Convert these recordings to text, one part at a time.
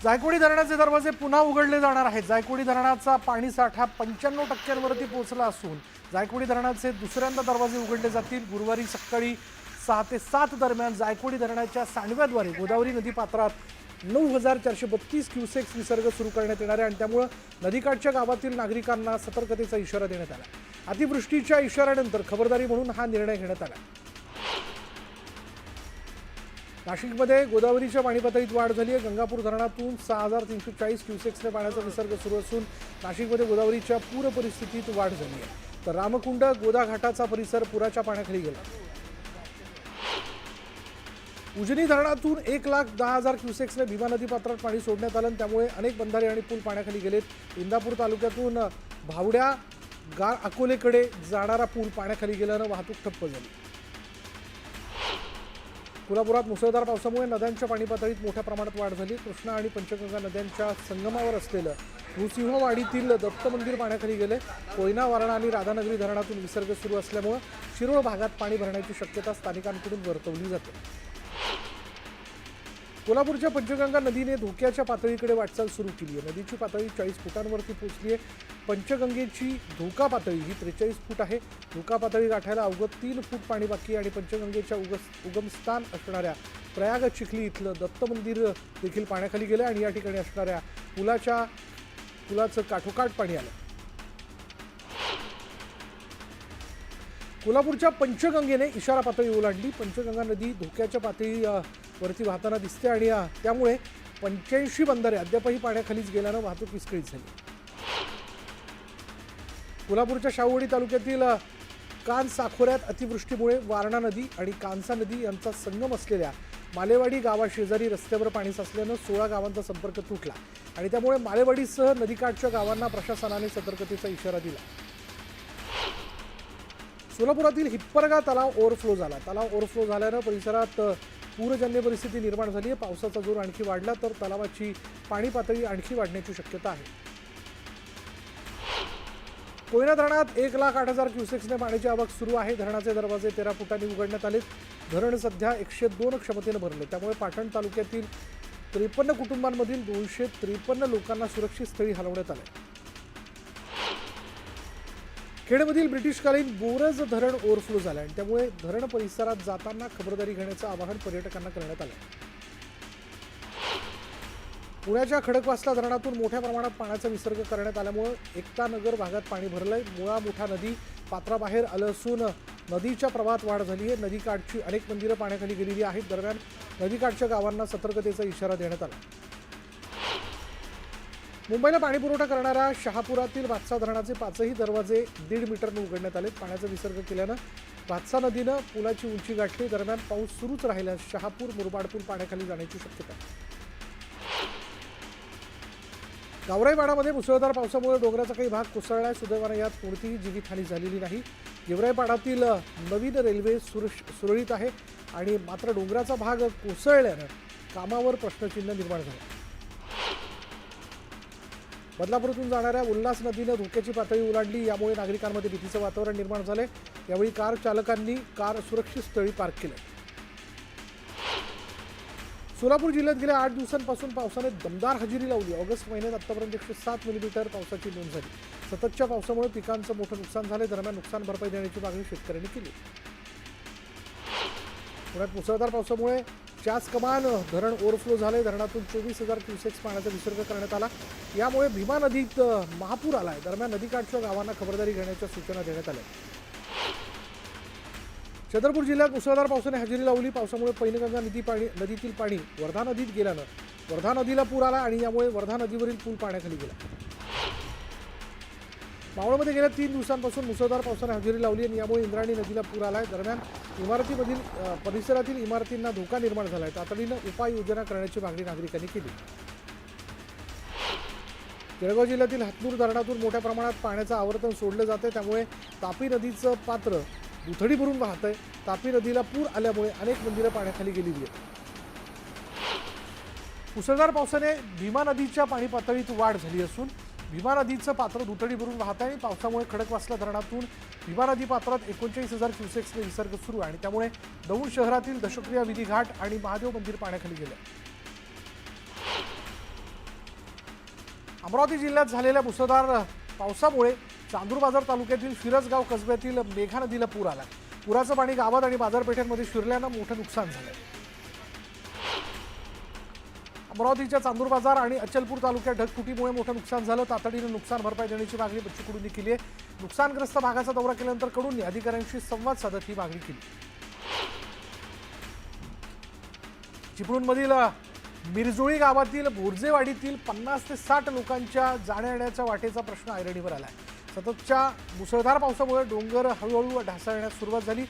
जायकवाडी धरणाचे दरवाजे पुन्हा उघडले जाणार आहेत। जायकवाडी धरणाचा पाणीसाठा 95% पोहोचला असून जायकवाडी धरणाचे दुसऱ्यांदा दरवाजे उघडले जातील। गुरुवारी सकाळी 6 ते 7 दरम्यान जायकवाडी धरणाच्या सांडव्याद्वारे गोदावरी नदी पात्रात 9432 क्युसेक्स विसर्ग सुरू करण्यात येणार आहे आणि त्यामुळे नदीकाठच्या गावातील नागरिकांना सतर्कतेचा इशारा देण्यात आला। अतिवृष्टीच्या इशाऱ्यानंतर खबरदारी म्हणून हा निर्णय घेण्यात आला। नाशिकमध्ये गोदावरीच्या पाणी पातळीत वाढ झाली आहे। गंगापूर धरणातून 6340 क्युसेक्सने पाण्याचा विसर्ग सुरू असून नाशिकमध्ये गोदावरीच्या पूर परिस्थितीत वाढ झाली आहे। तर रामकुंड गोदा घाटाचा परिसर पुराच्या पाण्याखाली गेला। उजनी धरणातून 1,10,000 क्युसेक्सने भीमा नदी पात्रात पाणी सोडण्यात आलं, त्यामुळे अनेक बंधारे आणि पूल पाण्याखाली गेलेत। इंदापूर तालुक्यातून भावड्या गार अकोलेकडे जाणारा पूल पाण्याखाली गेल्यानं वाहतूक ठप्प झाली। कोल्हापुरात मुसळधार पावसामुळे नद्यांच्या पाणी पातळीत मोठ्या प्रमाणात वाढ झाली। कृष्णा आणि पंचगंगा नद्यांच्या संगमावर असलेलं नृसिंहवाडीतील दत्त मंदिर पाण्याखाली गेले। कोयना, वारणा आणि राधानगरी धरणातून विसर्ग सुरू असल्यामुळे शिरोळ भागात पाणी भरण्याची शक्यता स्थानिकांकडून वर्तवली जाते। कोल्हापूरच्या पंचगंगा नदीने धोक्याच्या पातळीकडे वाटचाल सुरू केली आहे। नदीची पातळी 40 फुटांवरती पोहोचली आहे। पंचगंगेची धोका पातळी ही 43 फूट आहे। धोका पातळी गाठायला अवघं 3 फूट पाणी बाकी आहे आणि पंचगंगेच्या उगमस्थान असणाऱ्या प्रयाग चिखली इथलं दत्त मंदिर देखील पाण्याखाली गेलं आणि या ठिकाणी असणाऱ्या पुलाचं काठोकाठ पाणी आलं। कोल्हापूरच्या पंचगंगेने इशारा पातळी ओलांडली। पंचगंगा नदी धोक्याच्या पातळीवरती वाहताना दिसते आणि त्यामुळे 85 बंधारे अद्यापही पाण्याखालीच गेल्यानं वाहतूक विस्कळीत झाली। कोल्हापूरच्या शाहूवाडी तालुक्यातील कान साखोऱ्यात अतिवृष्टीमुळे वारणा नदी आणि कांसा नदी यांचा संगम असलेल्या मालेवाडी गावाशेजारी रस्त्यावर पाणी साचल्यानं 16 गावांचा संपर्क तुटला आणि त्यामुळे मालेवाडीसह नदीकाठच्या गावांना प्रशासनाने सतर्कतेचा इशारा दिला। सोलापुरातील हिप्परगा तलाव ओव्हरफ्लो झाला। तलाव ओव्हरफ्लो झाल्यानं परिसरात पूरजन्य परिस्थिती निर्माण झाली आहे। पावसाचा जोर आणखी वाढला तर तलावाची पाणी पातळी आणखी वाढण्याची शक्यता आहे। कोयना धरणात 1,08,000 क्युसेक्सने पाण्याची आवक सुरू आहे। धरणाचे दरवाजे 13 फुटांनी उघडण्यात आलेत। धरण सध्या 102 क्षमतेनं भरले, त्यामुळे पाटण तालुक्यातील 53 कुटुंबांमधील 253 लोकांना सुरक्षित स्थळी हलवण्यात आले। खेडमधील ब्रिटिशकालीन बोरज धरण ओव्हरफ्लो झालं आणि त्यामुळे धरण परिसरात जाताना खबरदारी घेण्याचं आवाहन पर्यटकांना करण्यात आलं। पुण्याच्या खडकवासला धरणातून मोठ्या प्रमाणात पाण्याचा विसर्ग करण्यात आल्यामुळे एकता नगर भागात पाणी भरलंय। मुळा मुठा नदी पात्राबाहेर आलं असून नदीच्या प्रवाहात वाढ झाली आहे। नदीकाठची अनेक मंदिरं पाण्याखाली गेलेली आहेत। दरम्यान नदीकाठच्या गावांना सतर्कतेचा इशारा देण्यात आला। मुंबईला पाणी पुरवठा करणाऱ्या शहापुरातील भातसा धरणाचे 5ही दरवाजे 1.5 मीटरने उघडण्यात आले। पाण्याचा विसर्ग केल्यानं भातसा नदीनं पुलाची उंची गाठली। दरम्यान पाऊस सुरूच राहिल्यास शहापूर मुरबाड पूल पाण्याखाली जाण्याची शक्यता आहे। गेवराईपाडामध्ये मुसळधार पावसामुळे डोंगराचा काही भाग कोसळलाय। सुदैवाने यात कोणतीही जीवितहानी झालेली नाही। गेवराईपाडातील नवीन रेल्वे सुरळीत आहे आणि मात्र डोंगराचा भाग कोसळल्यानं कामावर प्रश्नचिन्ह निर्माण झालं। बदलापूरतून जाणाऱ्या उल्हास नदीनं धोक्याची पातळी ओलांडली, यामुळे नागरिकांमध्ये भीतीचं वातावरण निर्माण झालंय। यावेळी कार चालकांनी कार सुरक्षित स्थळी पार्क केलं। सोलापूर जिल्ह्यात गेल्या 8 दिवसांपासून पावसाने दमदार हजेरी लावली। ऑगस्ट महिन्यात आतापर्यंत 107 मिलीमीटर पावसाची नोंद झाली। सततच्या पावसामुळे पिकांचं मोठं नुकसान झालंय। दरम्यान नुकसान भरपाई देण्याची मागणी शेतकऱ्यांनी केली। पुण्यात मुसळधार पावसामुळे चास कमान धरण ओव्हरफ्लो झाले। धरणातून 24,000 क्युसेक्स पाण्याचा विसर्ग करण्यात आला। यामुळे भीमा नदीत महापूर आलाय। दरम्यान नदीकाठच्या गावांना खबरदारी घेण्याच्या सूचना देण्यात आल्या। चंद्रपूर जिल्ह्यात मुसळधार पावसाने हजेरी लावली। पावसामुळे पैनगंगा नदीतील पाणी वर्धा नदीत गेल्यानं वर्धा नदीला पूर आला आणि यामुळे वर्धा नदीवरील पूल पाण्याखाली गेला। मावळमध्ये गेल्या 3 दिवसांपासून मुसळधार पावसाने हजेरी लावली आणि यामुळे इंद्रायणी नदीला पूर आलाय। दरम्यान परिसरातील इमारतींना धोका निर्माण झालाय। तातडीनं उपाययोजना करण्याची मागणी नागरिकांनी केली। जळगाव जिल्ह्यातील हातनूर धरणातून मोठ्या प्रमाणात पाण्याचं आवर्तन सोडलं जाते, त्यामुळे तापी नदीचं पात्र दुथडी भरून वाहत आहे। तापी नदीला पूर आल्यामुळे अनेक मंदिरं पाण्याखाली गेलेली आहेत। मुसळधार पावसाने भीमा नदीच्या पाणी पातळीत वाढ झाली असून भीमा नदीचं पात्र दुथडी भरून वाहत आहे। पावसामुळे खडकवासला धरणातून भीमा नदी पात्रात 39,000 क्युसेक्सने विसर्ग सुरू आहे आणि त्यामुळे दौंड शहरातील दशक्रिया विधी घाट आणि महादेव मंदिर पाण्याखाली गेले। अमरावती जिल्ह्यात झालेल्या मुसळधार पावसामुळे चांदूर बाजार तालुक्यातील फिरसगाव कसब्यातील मेघा नदीला पूर आला. पुराचं पाणी गावात आणि बाजारपेठांमध्ये शिरल्यानं मोठं नुकसान झालंय. अमरावतीच्या चांदूर बाजार आणि अचलपूर तालुक्यात ढगफुटीमुळे मोठं नुकसान झालं. तातडीनं नुकसान भरपाई देण्याची मागणी बच्चू कडूंनी केली आहे. नुकसानग्रस्त भागाचा दौरा केल्यानंतर कडूंनी अधिकाऱ्यांशी संवाद साधत ही मागणी केली. चिपळूणमधील मिरजोळी गावातील बोरजेवाडीतील 50 ते 60 लोकांच्या जाण्या येण्याच्या वाटेचा प्रश्न ऐरणीवर आलाय. सततच्या मुसळधार पावसामुळे डोंगर हळूहळू ढासळण्यास सुरुवात झाली.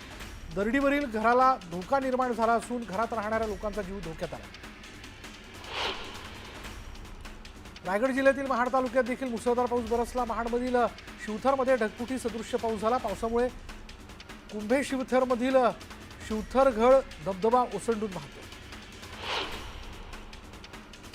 दरडीवरील घराला धोका निर्माण झाला असून घरात राहणाऱ्या लोकांचा जीव धोक्यात आला. रायगड जिल्ह्यातील महाड तालुक्यात देखील मुसळधार पाऊस बरसला. महाडमधील शिवथरमध्ये ढगफुटी सदृश्य पाऊस झाला. पावसामुळे कुंभे शिवथरमधील शिवथरघळ धबधबा ओसंडून वाहतो.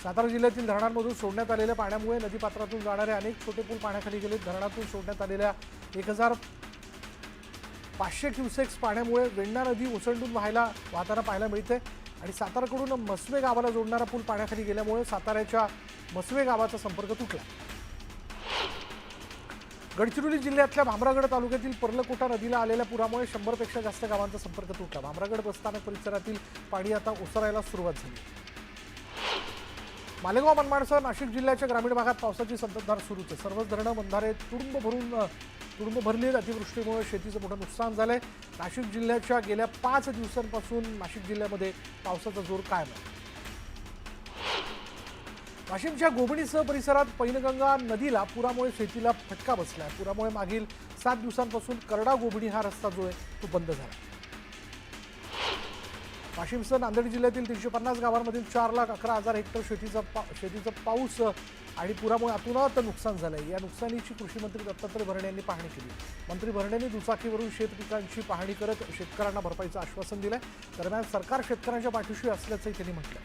सातारा जिल्ह्यातील धरणांमधून सोडण्यात आलेल्या पाण्यामुळे नदीपात्रातून जाणारे अनेक छोटे पूल पाण्याखाली गेले. धरणातून सोडण्यात आलेल्या 1500 क्युसेक्स पाण्यामुळे वेण्णा नदी ओसंडून वाहताना पाहायला मिळते. आणि साताराकडून मसवे गावाला जोडणारा पूल पाण्याखाली गेल्यामुळे साताऱ्याच्या मसवे गावाचा संपर्क तुटला. गडचिरोली जिल्ह्यातल्या भामरागड तालुक्यातील पर्लकोटा नदीला आलेल्या पुरामुळे 100 पेक्षा जास्त गावांचा संपर्क तुटला. भामरागड बसस्थानक परिसरातील पाणी आता ओसरायला सुरुवात झाली. मालेगाव मनमाडसह नाशिक जिल्ह्याच्या ग्रामीण भागात पावसाची संततधार सुरूच आहे. सर्वच धरणं बंधारे तुडुंब भरली आहेत. अतिवृष्टीमुळे शेतीचं मोठं नुकसान झालंय. नाशिक जिल्ह्याच्या गेल्या 5 दिवसांपासून नाशिक जिल्ह्यामध्ये पावसाचा जोर कायम आहे. वाशिमच्या गोबणीसह परिसरात पैनगंगा नदीला पुरामुळे शेतीला फटका बसलाय. पुरामुळे मागील 7 दिवसांपासून करडा गोबणी हा रस्ता जो आहे तो बंद झाला. वाशिमसह नांदेड जिल्ह्यातील 350 गावांमधील 4,11,000 हेक्टर शेतीचं पाऊस आणि पुरामुळे अतोनात नुकसान झालंय. या नुकसानीची कृषी मंत्री दत्तात्रय भरणे यांनी पाहणी केली. मंत्री भरणेंनी दुचाकीवरून शेत पिकांची पाहणी करत शेतकऱ्यांना भरपाईचं आश्वासन दिलंय. दरम्यान सरकार शेतकऱ्यांच्या पाठीशी असल्याचंही त्यांनी म्हटलंय.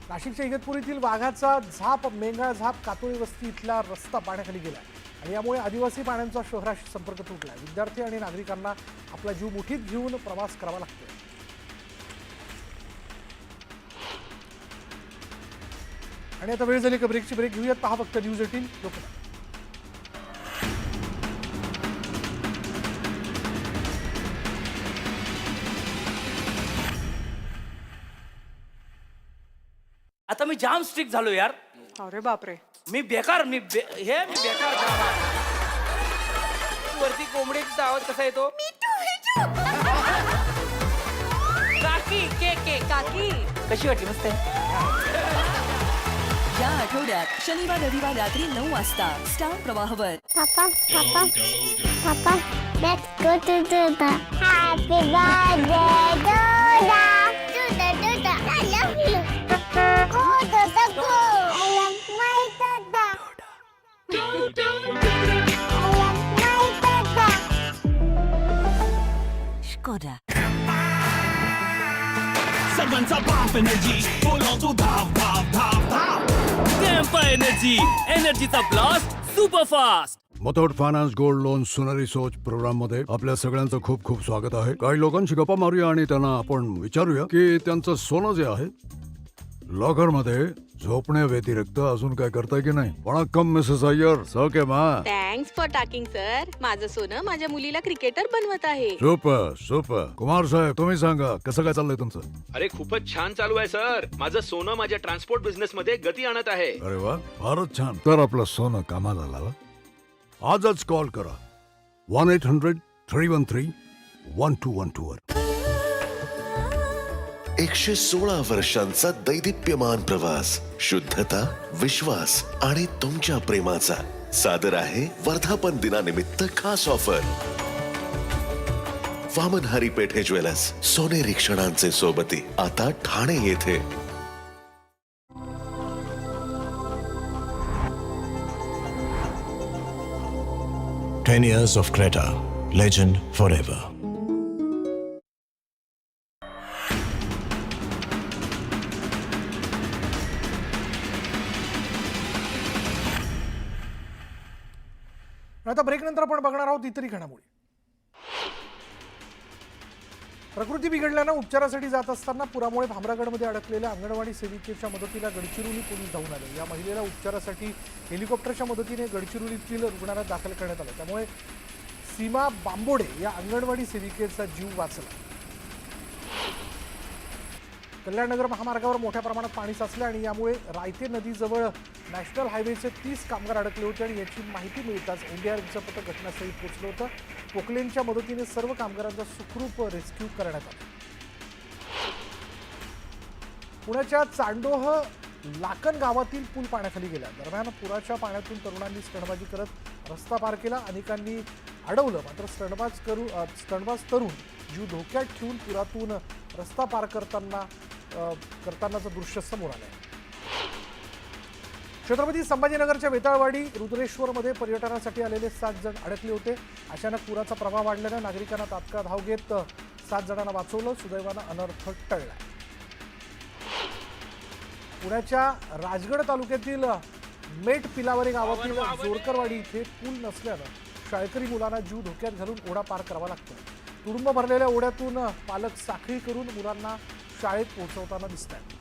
नाशिकच्या इगतपुरीतील वाघाचा झाप मेंगाळ झाप कातोळी वस्ती इथला रस्ता पाण्याखाली गेला आणि यामुळे आदिवासी पाड्यांचा शहराशी संपर्क तुटला. विद्यार्थी आणि नागरिकांना आपला जीव मुठीत घेऊन प्रवास करावा लागतो. आणि आता वेळ झाली का ब्रेक घेऊयात. पहा फक्त न्यूज 18 लोकमत. आता मी जाम स्ट्रिक्ट झालो यार. अरे बापरे. मी बेकार वरती कोंबडीचा आवाज कसा येतो? काकी के काकी कशी वाटली? मस्त आहे. या आठवड्यात शनिवार रविवार रात्री 9 वाजता star प्रवाहवर. Papa, let's go to Duda. Happy birthday, Duda. Duda, I love you. Go, Duda, go. I love my Duda. I love my Duda. Skoda. सर्वांचा बाप एनर्जी बोलवतो धाव धाव धाव धाव. कॅम्पा एनर्जीचा blast super fast. Muthoot finance gold loan सुनहरी सोच प्रोग्राम मध्ये आपल्या सगळ्यांचं खूप खूप स्वागत आहे. काही लोकांशी गप्पा मारूया आणि त्यांना आपण विचारूया की त्यांचं सोनं जे आहे लॉकर मध्ये झोपण्या व्यतिरिक्त अजून काय करताय की नाही. वणक्कम मिसेस अय्यर. ओके मा. Thanks for talking sir. माझं सोनं माझ्या मुलीला क्रिकेटर बनवत आहे. सुपर. कुमार साहेब तुम्ही सांगा कसं काय चाललंय तुमचं? अरे खूपच छान चालू आहे सर. माझं सोनं माझ्या ट्रान्सपोर्ट बिझनेस मध्ये गती आणत आहे. अरे वा फारच छान. तर आपलं सोनं कामाला लावा. आजच कॉल करा 1-800-313-1212 वर. 116 वर्षांचा दैदिप्यमान प्रवास, शुद्धता, विश्वास आणि तुमच्या प्रेमाचा सादर आहे वर्धापन दिनानिमित्त खास ऑफर. वामनहारी पेठे ज्वेलर्स, सोनेरी क्षणांचे सोबती, आता ठाणे येथे. Ten years of Creta, legend forever. आता ब्रेक नंतर आपण बघणार आहोत इतरही घडामोडी. प्रकृती बिघडल्यानं उपचारासाठी जात असताना पुरामुळे भामरागडमध्ये अडकलेल्या अंगणवाडी सेविकेच्या मदतीला गडचिरोली पोलीस धावून आले. या महिलेला उपचारासाठी हेलिकॉप्टरच्या मदतीने गडचिरोलीतील रुग्णालयात दाखल करण्यात आलं. त्यामुळे सीमा बांबोडे या अंगणवाडी सेविकेचा जीव वाचला. कल्याणनगर महामार्गावर मोठ्या प्रमाणात पाणी साचले आणि यामुळे रायते नदीजवळ नॅशनल हायवेचे 30 कामगार अडकले होते आणि याची माहिती मिळताच एनडीआरएफचं पथक घटनास्थळी पोहोचलं होतं. पोकलेनच्या मदतीने सर्व कामगारांचा सुखरूप रेस्क्यू करण्यात आला. पुण्याच्या चांडोह लाकण गावातील पूल पाण्याखाली गेला. दरम्यान पुराच्या पाण्यातून तरुणांनी स्टंटबाजी करत रस्ता पार केला. अनेकांनी अडवलं, मात्र स्टंटबाज तरुण जीव धोक्यात ठेवून पुरातून रस्ता पार करतानाचं दृश्य समोर आलंय. छत्रपती संभाजीनगरच्या वेताळवाडी रुद्रेश्वरमध्ये पर्यटनासाठी आलेले 7 जण अडकले होते. अचानक पुराचा प्रभाव वाढल्यानं नागरिकांना तात्काळ धाव घेत 7 जणांना वाचवलं. सुदैवानं अनर्थ टळला. पुण्याच्या राजगड तालुक्यातील मेट पिलावरे गावातील जोरकरवाडी इथे पूल नसल्यानं शाळकरी मुलांना जीव धोक्यात घालून ओढा पार करावा लागतो. तुडुंब भरलेल्या ओढ्यातून पालक साखळी करून मुलांना शाळेत पोहोचवताना दिसत आहेत.